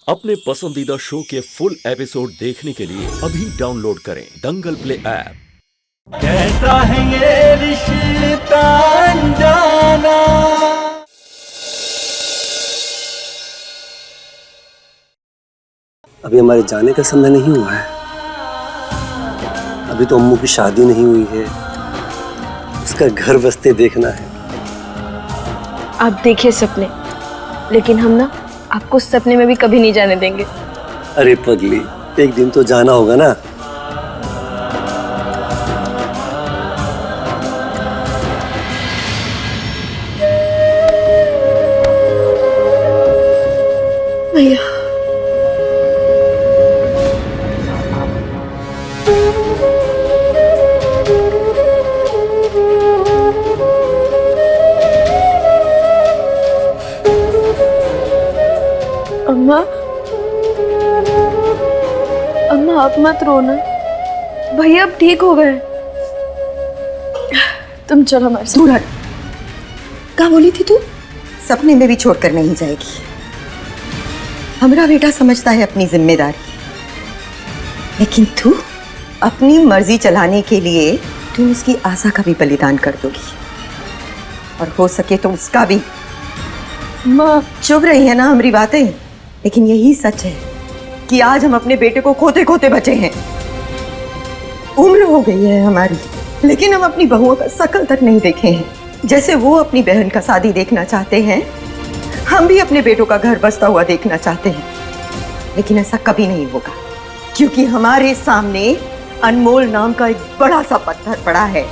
अपने पसंदीदा शो के फुल एपिसोड देखने के लिए अभी डाउनलोड करें दंगल प्ले ऐप। कैसा है ये रिश्ता अनजाना। अभी हमारे जाने का समय नहीं हुआ है। अभी तो अम्मू की शादी नहीं हुई है, उसका घर बसते देखना है। आप देखिए सपने, लेकिन हम ना आपको सपने में भी कभी नहीं जाने देंगे। अरे पगली, एक दिन तो जाना होगा ना। भैया, अम्मा, अम्मा आप मत रोना, भैया अब ठीक हो गए। तुम चलो हमारे साथ। दूर हट। क्या बोली थी तू? सपने में भी छोड़कर नहीं जाएगी। हमारा बेटा समझता है अपनी जिम्मेदारी, लेकिन तू अपनी मर्जी चलाने के लिए तुम उसकी आशा का भी बलिदान कर दोगी, और हो सके तो उसका भी। माँ, चुभ रही है ना हमारी बातें, लेकिन यही सच है कि आज हम अपने बेटे को खोते खोते बचे हैं। उम्र हो गई है हमारी, लेकिन हम अपनी बहुओं का शकल तक नहीं देखे हैं। जैसे वो अपनी बहन का शादी देखना चाहते हैं, हम भी अपने बेटों का घर बसता हुआ देखना चाहते हैं। लेकिन ऐसा कभी नहीं होगा, क्योंकि हमारे सामने अनमोल नाम का एक बड़ा सा पत्थर पड़ा है,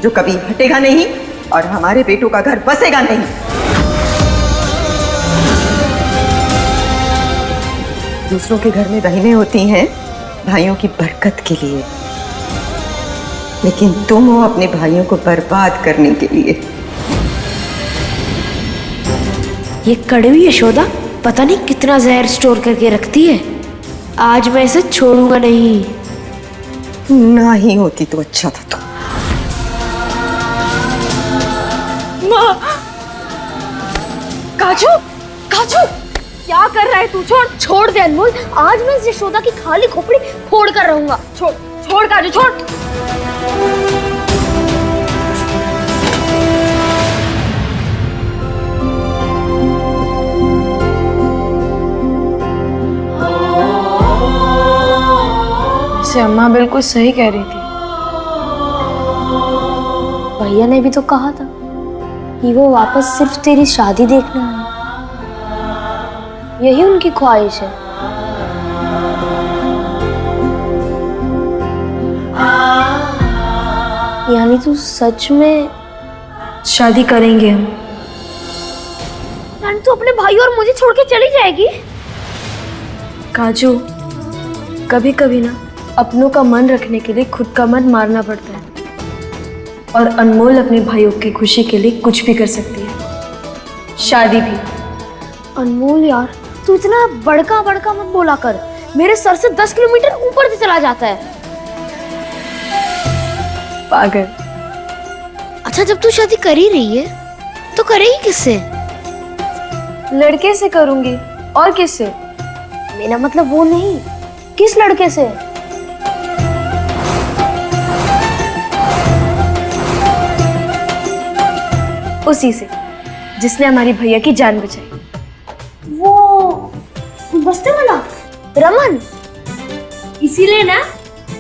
जो कभी हटेगा नहीं और हमारे बेटों का घर बसेगा नहीं। दूसरों के घर में बहनें होती हैं भाइयों की बरकत के लिए, लेकिन तुम हो अपने भाइयों को बर्बाद करने के लिए। ये कड़वी यशोदा पता नहीं कितना जहर स्टोर करके रखती है। आज मैं इसे छोड़ूंगा नहीं। ना ही होती तो अच्छा था। तो माँ, काजू, काजू, क्या कर रहा है तू? छोड़, छोड़ दे अनमोल, आज मैं इस यशोदा की खाली खोपड़ी फोड़ कर रहूंगा। छोड़, छोड़ काजू, छोड़। से अम्मा बिल्कुल सही कह रही थी। भैया ने भी तो कहा था कि वो वापस सिर्फ तेरी शादी देखना है, यही उनकी ख्वाहिश है। यानी तू सच में शादी करेंगे हम? यानी तू अपने भाई और मुझे छोड़ के चली जाएगी? काजू, कभी कभी ना अपनों का मन रखने के लिए खुद का मन मारना पड़ता है, और अनमोल अपने भाइयों की खुशी के लिए कुछ भी कर सकती है, शादी भी। अनमोल यार, तू इतना बड़का बड़का मत बोला कर, मेरे सर से 10 किलोमीटर ऊपर से चला जाता है। पागल। अच्छा, जब तू शादी कर ही रही है तो करेगी किससे? लड़के से करूंगी, और किससे? मेरा मतलब वो नहीं, किस लड़के से? उसी से जिसने हमारी भैया की जान बचाई। वो बस्ते वाला रमन? इसीलिए ना,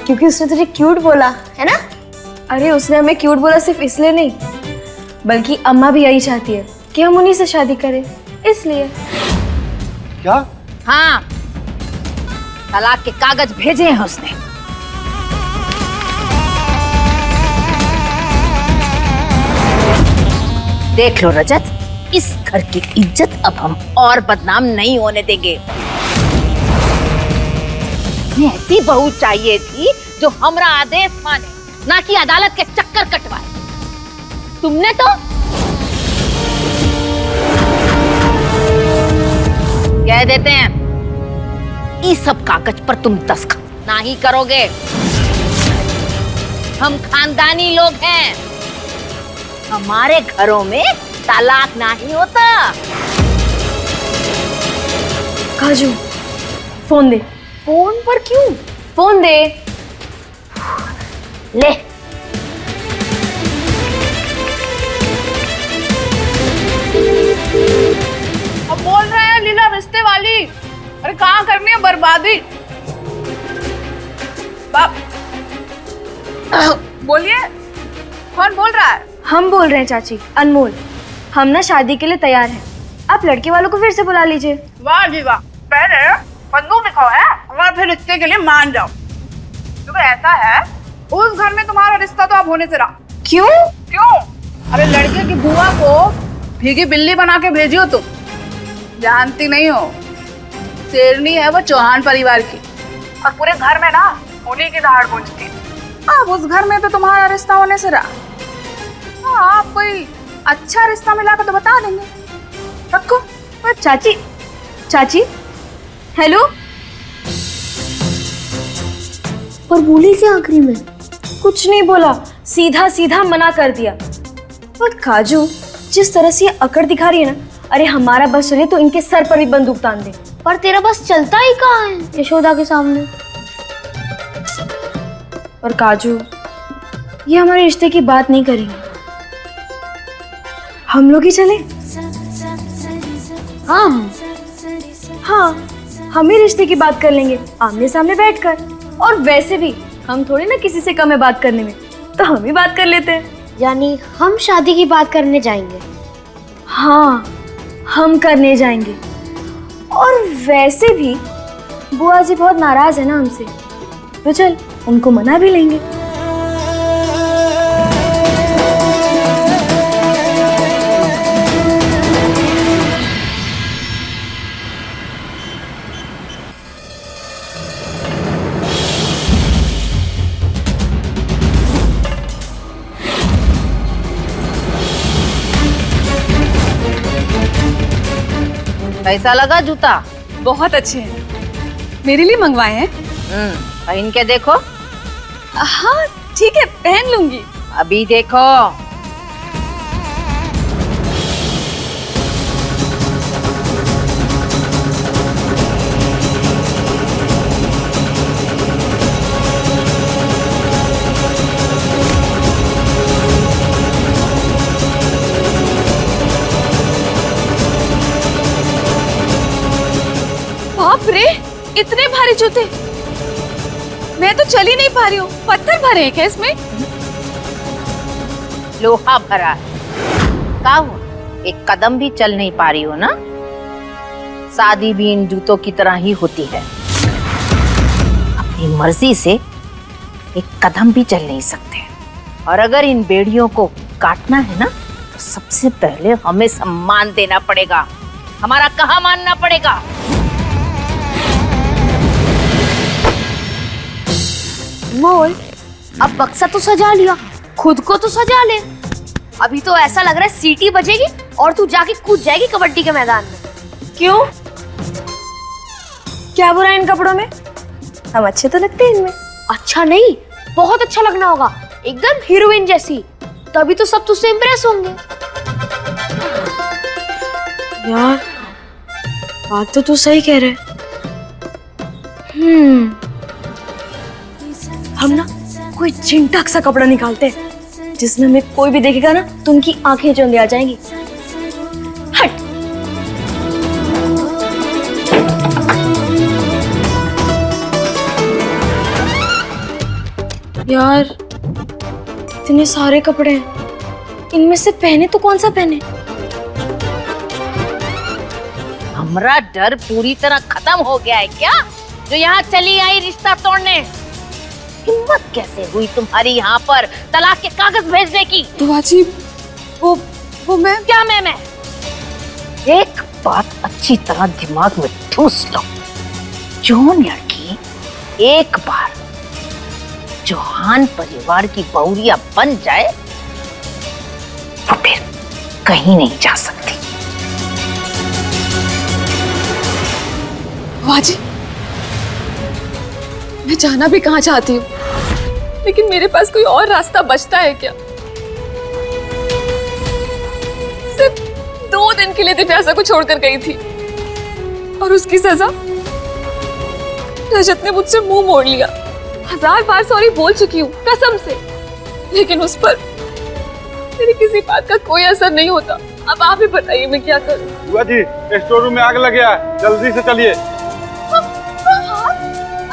क्योंकि उसने तुझे क्यूट बोला है ना? अरे उसने हमें क्यूट बोला सिर्फ इसलिए नहीं, बल्कि अम्मा भी यही चाहती है कि हम उन्हीं से शादी करें, इसलिए। क्या? हाँ, तलाक के कागज भेजे हैं उसने। देख लो रजत, इस घर की इज्जत अब हम और बदनाम नहीं होने देंगे। ऐसी बहू चाहिए थी जो हमरा आदेश माने, ना कि अदालत के चक्कर कटवाए। तुमने तो कह देते हैं, इस सब कागज पर तुम दस्तखत ना ही करोगे। हम खानदानी लोग हैं, हमारे घरों में तलाक नहीं होता। काजू, फोन दे। फोन पर क्यों? फोन दे। ले। अब बोल रहे हैं लीला रिश्ते वाली। अरे कहाँ करनी है बर्बादी। बाप बोलिए, कौन बोल रहा है? हम बोल रहे हैं चाची, अनमोल। हम ना शादी के लिए तैयार हैं। आप लड़के वालों को फिर से बुला लीजिए। वाह जी वाह, पहले बंदूक दिखाओ है और फिर रिश्ते के लिए मान जाओ। क्योंकि ऐसा है, उस घर में तुम्हारा रिश्ता तो अब होने से रहा। क्यों? क्यों? अरे लड़के की बुआ को भीगी बिल्ली बना के भेजी हो तुम। जानती नहीं हो, शेरनी है वो चौहान परिवार की, और पूरे घर में ना उन्हीं की दहाड़ गूंजती। अब उस घर में तो तुम्हारा रिश्ता होने से रहा। हाँ, आप कोई अच्छा रिश्ता मिला तो बता देंगे। रखो। चाची, चाची, हेलो। पर बोली क्या आखिरी में? कुछ नहीं बोला, सीधा सीधा मना कर दिया। पर काजू, जिस तरह से ये अकड़ दिखा रही है ना, अरे हमारा बस चले तो इनके सर पर भी बंदूक तान दे। पर तेरा बस चलता ही कहाँ है यशोदा के सामने। और काजू, ये हमारे रिश्ते की बात नहीं करेंगे। हम लोग ही चले। हाँ, हम ही रिश्ते की बात कर लेंगे आमने सामने बैठकर। और वैसे भी हम थोड़ी ना किसी से कम है बात करने में, तो हम ही बात कर लेते हैं। यानी हम शादी की बात करने जाएंगे? हाँ, हम करने जाएंगे। और वैसे भी बुआ जी बहुत नाराज है ना हमसे, तो चल उनको मना भी लेंगे। कैसा लगा जूता? बहुत अच्छे हैं, मेरे लिए मंगवाए हैं। पहन के देखो। हाँ ठीक है, पहन लूंगी। अभी देखो। बाप रे, इतने भारी जूते, मैं तो चल ही नहीं पा रही हूँ। पत्थर भरे हैं क्या इसमें? लोहा भरा है। क्या हुआ, एक कदम भी चल नहीं पा रही हो ना? शादी भी इन जूतों की तरह ही होती है। अपनी मर्जी से एक कदम भी चल नहीं सकते। और अगर इन बेड़ियों को काटना है ना, तो सबसे पहले हमें सम्मान देना पड़ेगा, हमारा कहा मानना पड़ेगा। मोल, अब बक्सा तो सजा लिया, खुद को तो सजा ले। अभी तो ऐसा लग रहा है सीटी बजेगी और तू जाके कूद जाएगी कबड्डी के मैदान में। क्यों? क्या बुरा है इन कपड़ों में? हम अच्छे तो लगते हैं इनमें। अच्छा नहीं, बहुत अच्छा लगना होगा, एकदम हीरोइन जैसी। तभी तो सब तुझसे इम्प्रेस होंगे। यार, बात तो तू सही कह रहे। हम ना कोई चिंटक सा कपड़ा निकालते हैं जिसमें हमें कोई भी देखेगा ना तो उनकी आंखें चौंधी आ जाएंगी। हट। यार, इतने सारे कपड़े हैं, इनमें से पहने तो कौन सा पहने? हमारा डर पूरी तरह खत्म हो गया है क्या, जो यहाँ चली आई रिश्ता तोड़ने? हिम्मत कैसे हुई तुम्हारी यहाँ पर तलाक के कागज भेजने की? बुआ जी, वो मैं क्या मैं? एक बात अच्छी तरह दिमाग में ठूस लो, जो लड़की एक बार चौहान परिवार की बहुरिया बन जाए, वो फिर कहीं नहीं जा सकती। बुआ जी, मैं जाना भी कहाँ चाहती हूँ, लेकिन मेरे पास कोई और रास्ता बचता है क्या? सिर्फ 2 दिन के लिए दिव्यासा को छोड़कर गई थी, और उसकी सजा रजत ने मुझसे मुंह मोड़ लिया। 1000 बार सॉरी बोल चुकी हूँ कसम से, लेकिन उस पर मेरी किसी बात का कोई असर नहीं होता। अब आप ही बताइए मैं क्या करूँ। बुआ जी, स्टोर रूम में आग लग गया है, जल्दी से चलिए।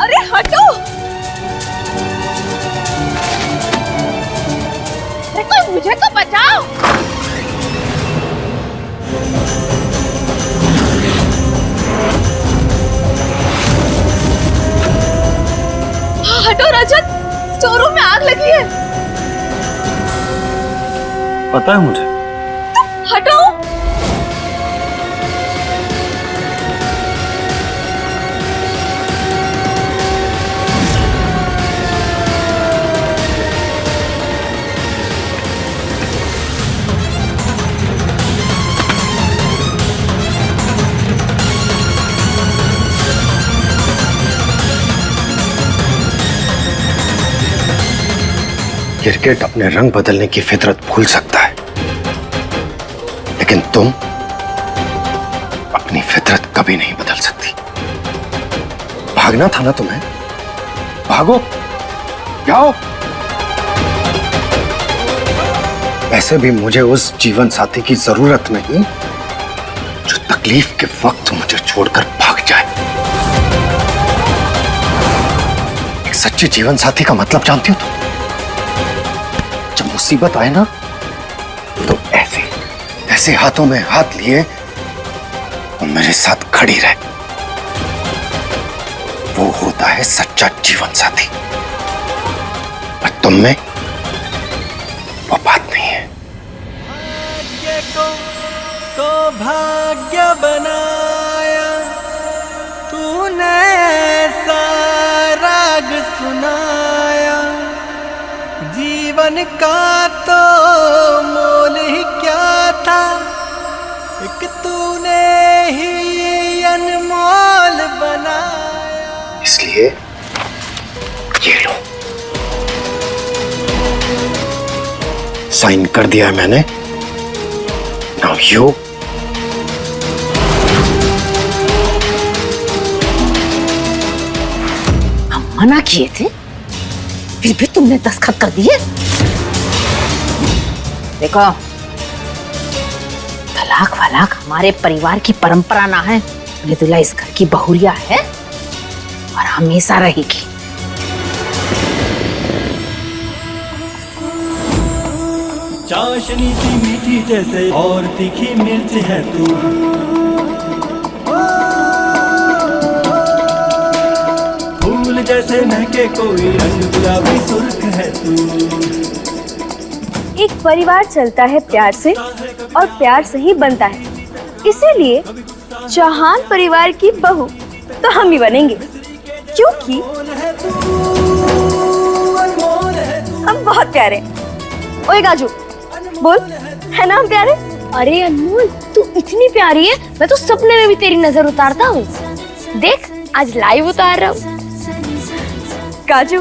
अरे हटो। अरे कोई मुझे तो बचाओ। हटो रजत, स्टोर रूम में आग लगी है। पता है मुझे। हटो। क्रिकेट अपने रंग बदलने की फितरत भूल सकता है, लेकिन तुम अपनी फितरत कभी नहीं बदल सकती। भागना था ना तुम्हें, भागो, जाओ। वैसे भी मुझे उस जीवन साथी की जरूरत नहीं जो तकलीफ के वक्त मुझे छोड़कर भाग जाए। एक सच्चे जीवन साथी का मतलब जानती हो तुम? जब मुसीबत आए ना तो ऐसे ऐसे हाथों में हाथ लिए और मेरे साथ खड़ी रहे। वो होता है सच्चा जीवन साथी। पर तुम में वो बात नहीं है। सौभाग्य बनाया तूने, ऐसा राग सुनाया, जीवन का तो मोल ही क्या था, एक तूने ही अनमोल बनाया। इसलिए ये लो, साइन कर दिया है मैंने। नाउ यू हम मना किए थे, फिर भी तुमने दस्तखत कर दिए। देखो, तलाक वलाक हमारे परिवार की परंपरा ना है। मृदुला इस घर की बहुरिया है और हमेशा रहेगी। चाशनी सी मीठी जैसे और तीखी मिर्च है तू, फूल जैसे महके कोई रंग गुलाबी सुर्ख है तू। एक परिवार चलता है प्यार से और प्यार से ही बनता है, इसीलिए चौहान परिवार की बहू तो हम ही बनेंगे, क्योंकि हम बहुत प्यारे हैं। ओए गाजू, बोल, है ना हम प्यारे? अरे अनमोल, तू इतनी प्यारी है, मैं तो सपने में भी तेरी नजर उतारता हूँ। देख, आज लाइव उतार रहा हूँ। गाजू,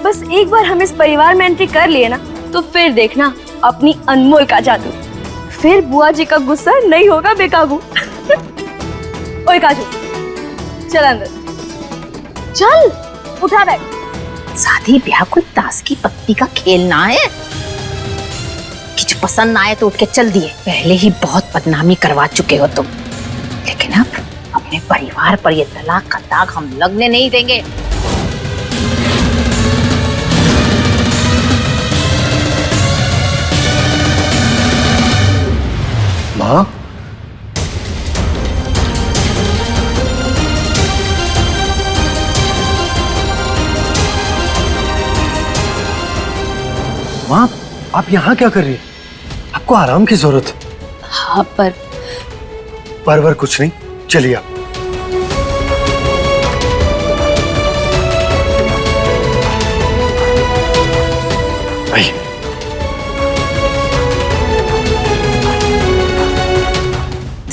बस एक बार हम इस परिवार में एंट्री कर लिए ना, तो फिर देखना अपनी अनमोल का जादू। फिर बुआ जी का गुस्सा नहीं होगा बेकाबू। ओए गाजू, चल अंदर, चल, उठा बैग। शादी ब्याह कोई ताश की पत्ती का खेल ना है कि जो पसंद ना आए तो उठ के चल दिए। पहले ही बहुत बदनामी करवा चुके हो तुम, लेकिन अब अपने परिवार पर ये तलाक का दाग हम लगने नहीं देंगे। माँ, माँ, आप यहाँ क्या कर रही हैं? आपको आराम की जरूरत है। हाँ, पर कुछ नहीं, चलिए आप। आइए।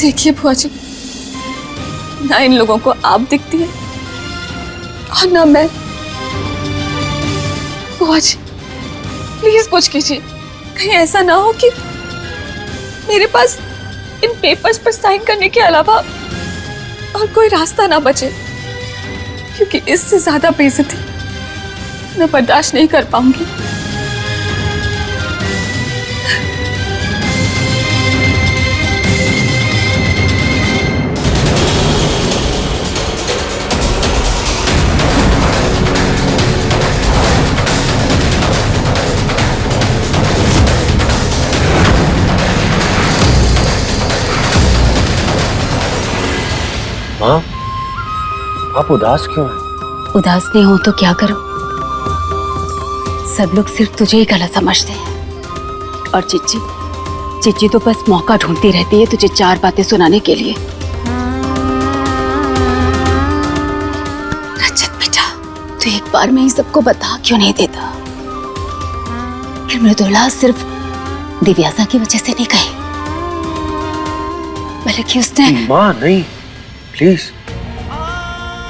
देखिए बुआ जी, ना इन लोगों को आप दिखती है और ना मैं। बुआ जी, प्लीज कुछ कीजिए, कहीं ऐसा ना हो कि मेरे पास इन पेपर्स पर साइन करने के अलावा और कोई रास्ता ना बचे। क्योंकि इससे ज्यादा बेइज्जती मैं बर्दाश्त नहीं कर पाऊंगी। माँ, आप उदास क्यों हैं? उदास नहीं हो तो क्या करो? सब लोग सिर्फ तुझे ही गलत समझते हैं। और चिच्ची तो बस मौका ढूंढती रहती है तुझे चार बातें सुनाने के लिए। रजत बेटा, तू एक बार में ही सबको बता क्यों नहीं देता? फिर मृदुला सिर्फ दिव्यासा की वजह से नहीं कही, बल्कि उसने। माँ नहीं, प्लीज,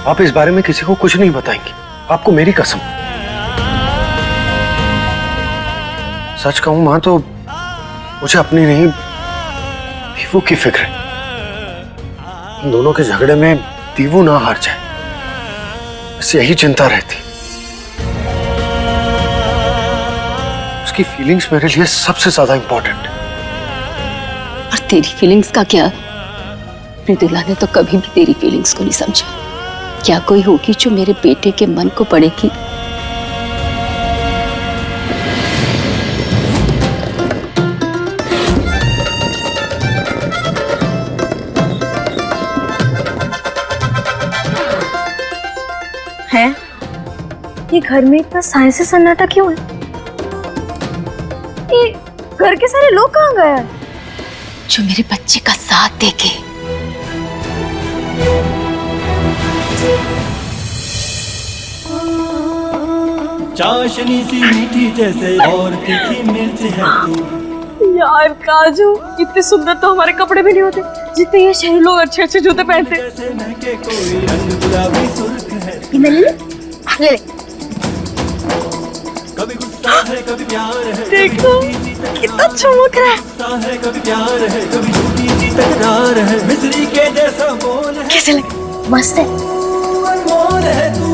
आप इस बारे में किसी को कुछ नहीं बताएंगे, आपको मेरी कसम। सच कहूं मां तो मुझे अपनी नहीं दीवू की फिक्र है। इन दोनों के झगड़े में दीवू ना हार जाए, बस यही चिंता रहती। उसकी फीलिंग्स मेरे लिए सबसे ज्यादा इंपॉर्टेंट है। और तेरी फीलिंग्स का क्या? मृदुला ने तो कभी भी तेरी फीलिंग्स को नहीं समझा। क्या कोई होगी जो मेरे बेटे के मन को पड़ेगी? है ये घर में इतना साइंसी सन्नाटा क्यों है? ये घर के सारे लोग कहाँ गए हैं? जो मेरे बच्चे का साथ देखे। चाशनी सी मीठी जैसे और तीखी मिर्च है तू। यार काजू, इतने सुंदर तो हमारे कपड़े भी नहीं होते जितने ये शहरी लोग अच्छे अच्छे जूते पहनते। जैसे महके कोई रंग गुलाबी सुर्ख है तू। ये ले ले। कभी गुस्सा है कभी प्यार है, देखो कितना चमक रहा है। गुस्सा है कभी प्यार है, कभी झूठी सी तकरार है। मिस्री के जैसा बोल है, कैसे लगे? मस्त है। अनमोल है तू।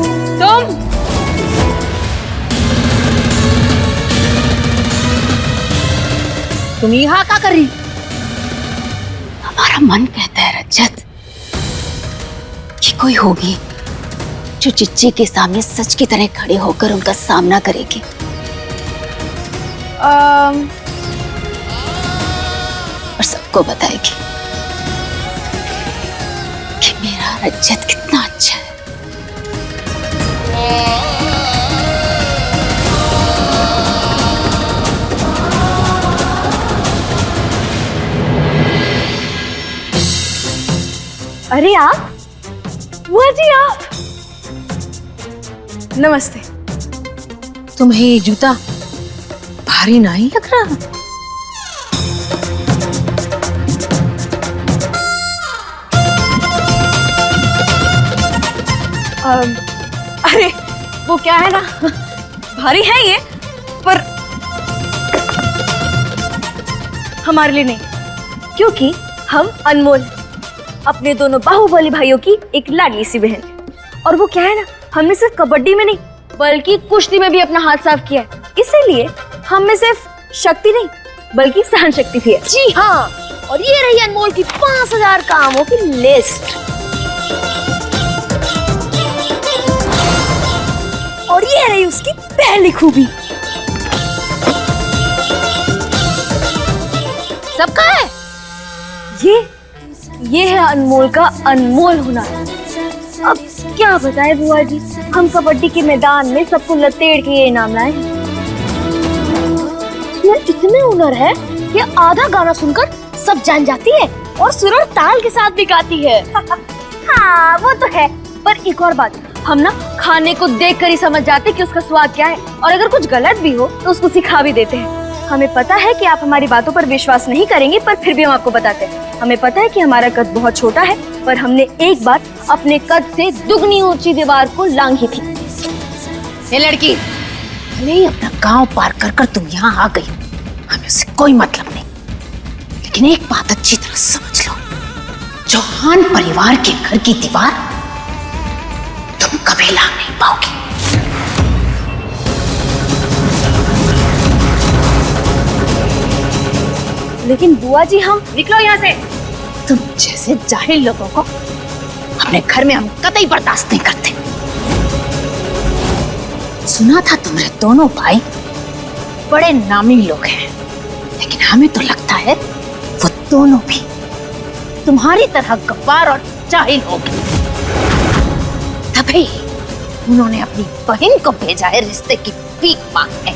तुम यहाँ क्या कर रही? हमारा मन कहता है रजत कि कोई होगी जो चिच्ची के सामने सच की तरह खड़े होकर उनका सामना करेगी। और सबको बताएगी कि मेरा रजत कितना अच्छा है। अरे आप, बुआ जी आप। नमस्ते। तुम्हें ये जूता भारी नहीं लग रहा? अरे वो क्या है ना, भारी है ये, पर हमारे लिए नहीं, क्योंकि हम अनमोल हैं, अपने दोनों बाहुबली भाइयों की एक लाडली सी बहन। और वो क्या है ना, हमने सिर्फ कबड्डी में नहीं बल्कि कुश्ती में भी अपना हाथ साफ किया है। इसीलिए हम में सिर्फ शक्ति नहीं बल्कि सहन शक्ति भी है। जी हाँ, और ये रही अनमोल की 5000 कामों की लिस्ट। और ये रही उसकी पहली खूबी। सबका है ये है अनमोल का अनमोल हुनर। अब क्या बताए बुआ जी, हम कबड्डी के मैदान में सबको लतेड़ के ये इनाम लाए। इतने हुनर है कि आधा गाना सुनकर सब जान जाती है और सुर और ताल के साथ भी गाती है। हाँ वो तो है, पर एक और बात, हम ना खाने को देख कर ही समझ जाते कि उसका स्वाद क्या है, और अगर कुछ गलत भी हो तो उसको सिखा भी देते हैं। हमें पता है कि आप हमारी बातों पर विश्वास नहीं करेंगे, पर फिर भी हम आपको बताते हैं। हमें पता है कि हमारा कद बहुत छोटा है, पर हमने एक बार अपने कद से दुगनी ऊंची दीवार को लांघी थी। ये लड़की, भले ही अपना गांव पार कर कर तुम यहाँ आ गई, हमें उससे कोई मतलब नहीं। लेकिन एक बात अच्छी तरह समझ लो, चौहान परिवार के घर की दीवार तुम कभी लांग नहीं पाओगी। लेकिन बुआ जी हम निकलो यहाँ से। तुम जैसे जाहिल लोगों को अपने घर में हम कतई बर्दाश्त नहीं करते। सुना था तुम्हारे दोनों भाई बड़े नामी लोग हैं, लेकिन हमें तो लगता है वो दोनों भी तुम्हारी तरह गब्बार और जाहिल होंगे। तभी उन्होंने अपनी बहन को भेजा है रिश्ते की भीख मांगने।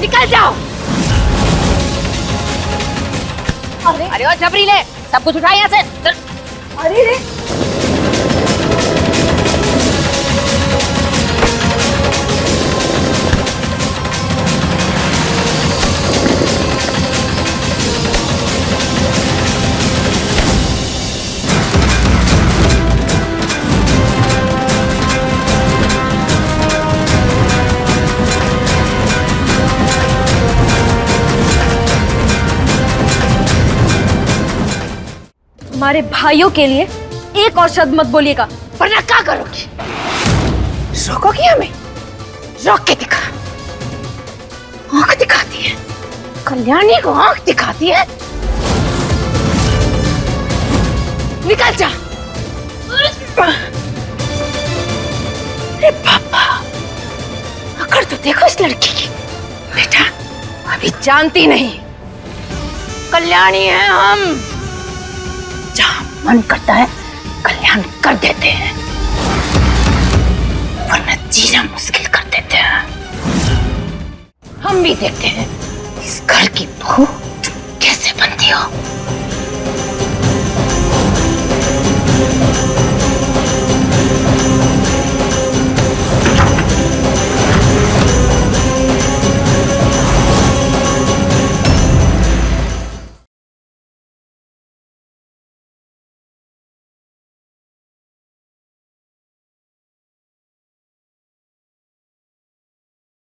निकल जाओ। अरे ओ जबरीले, सब कुछ उठा यहाँ से। अरे रे हमारे भाइयों के लिए एक और शब्द मत बोलिएगा, वरना क्या करोगी? रोकोगी हमें? रोक के दिखा। आंख दिखाती है, कल्याणी को आंख दिखाती है। निकल जा। अरे पापा, अगर तो देखो इस लड़की की। बेटा अभी जानती नहीं, कल्याणी है हम। जहां मन करता है कल्याण कर देते हैं, वरना जीना मुश्किल कर देते हैं। हम भी देखते हैं इस घर की बहू कैसे बनती हो।